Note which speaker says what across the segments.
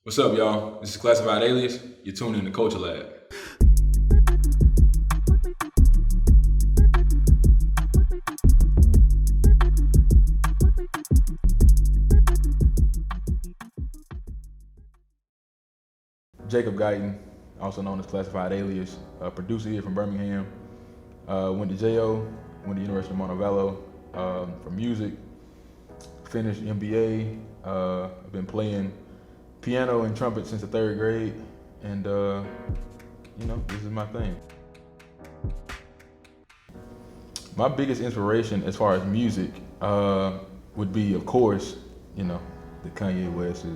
Speaker 1: What's up, y'all? This is Classified Alias. You're tuned in to Culture Lab. Jacob Guyton, also known as Classified Alias, producer here from Birmingham. Went to JO, went to University of Montevallo for music. Finished MBA. I've been playing piano and trumpet since the 3rd grade, and this is my thing. My biggest inspiration as far as music would be, of course, the Kanye West,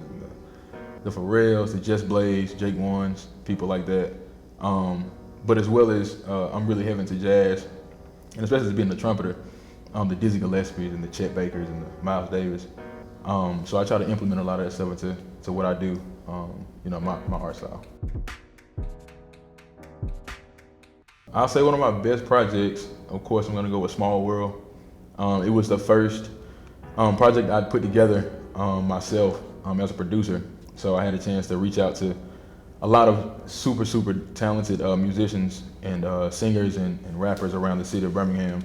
Speaker 1: the Pharrells, the Just Blaze, Jake Ones, people like that. But as well as I'm really heavy into jazz, and especially as being a trumpeter, the Dizzy Gillespie's and the Chet Bakers and the Miles Davis. So I try to implement a lot of that stuff into what I do, my art style. I'll say one of my best projects, of course, I'm gonna go with Small World. It was the first project I'd put together myself as a producer. So I had a chance to reach out to a lot of super talented musicians and singers and rappers around the city of Birmingham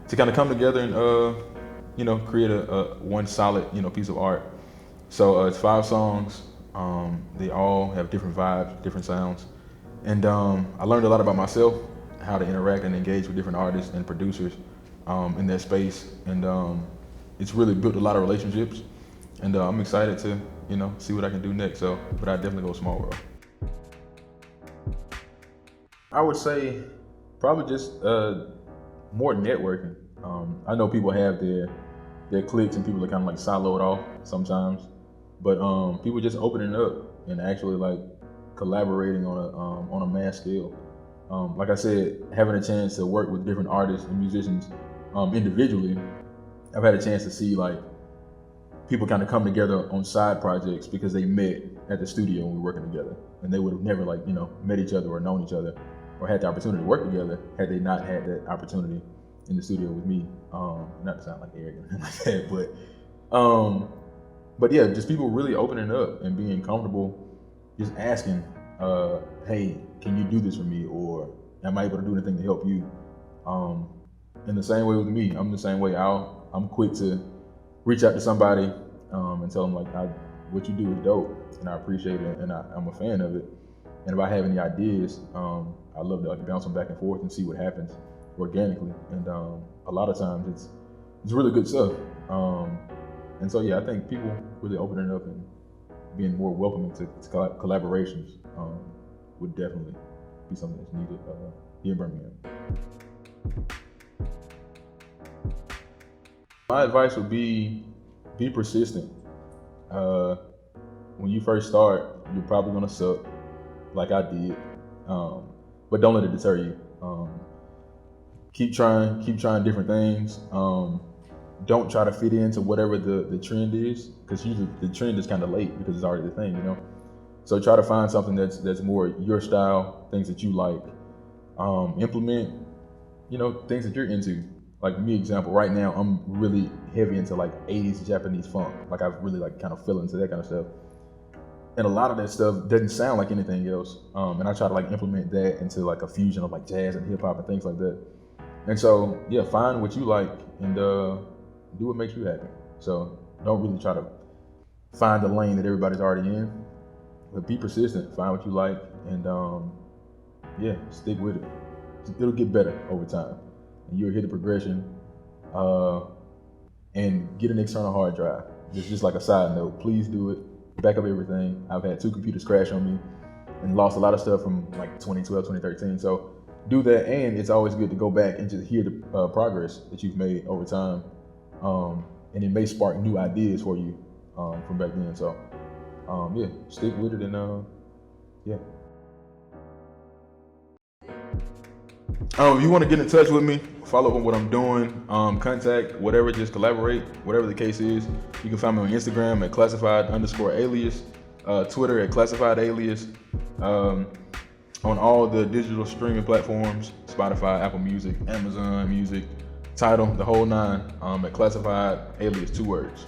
Speaker 1: to kind of come together and create a one solid piece of art. So it's 5 songs. They all have different vibes, different sounds, and I learned a lot about myself, how to interact and engage with different artists and producers in that space, and it's really built a lot of relationships, and I'm excited to see what I can do next. But I definitely go Small World. I would say probably just more networking. I know people have their cliques and people are kind of like siloed off sometimes, but people just opening up and actually like collaborating on a mass scale. Like I said, having a chance to work with different artists and musicians individually, I've had a chance to see like people kind of come together on side projects because they met at the studio when we were working together, and they would have never met each other or known each other or had the opportunity to work together had they not had that opportunity in the studio with me. Not to sound like arrogant or like that, but yeah, just people really opening up and being comfortable, just asking, hey, can you do this for me, or am I able to do anything to help you? In the same way with me, I'm the same way. I'm quick to reach out to somebody and tell them what you do is dope, and I appreciate it, and I'm a fan of it. And if I have any ideas, I love to bounce them back and forth and see what happens organically. And a lot of times it's really good stuff. And so yeah, I think people really opening up and being more welcoming to collaborations would definitely be something that's needed here in Birmingham. My advice would be persistent. When you first start, you're probably gonna suck, like I did, but don't let it deter you. Keep trying different things. Don't try to fit into whatever the trend is, because usually the trend is kind of late because it's already the thing, So try to find something that's more your style, things that you like. Implement, things that you're into. Like me, example, right now I'm really heavy into 80s Japanese funk. I've really kind of fell into that kind of stuff. And a lot of that stuff doesn't sound like anything else. And I try to implement that into a fusion of jazz and hip hop and things like that. And so yeah, find what you like and do what makes you happy. So don't really try to find the lane that everybody's already in, but be persistent, find what you like, and stick with it. It'll get better over time, and you'll hit the progression, and get an external hard drive. Just like a side note, please do it. Back up everything. I've had 2 computers crash on me and lost a lot of stuff from 2012, 2013. So do that, and it's always good to go back and just hear the progress that you've made over time, and it may spark new ideas for you from back then. So stick with it, and if you want to get in touch with me, follow up on what I'm doing, contact, whatever, just collaborate, whatever the case is. You can find me on Instagram at classified_alias, Twitter at classified alias, on all the digital streaming platforms, Spotify, Apple Music, Amazon Music, Tidal, the whole 9, at Classified Alias, 2 words.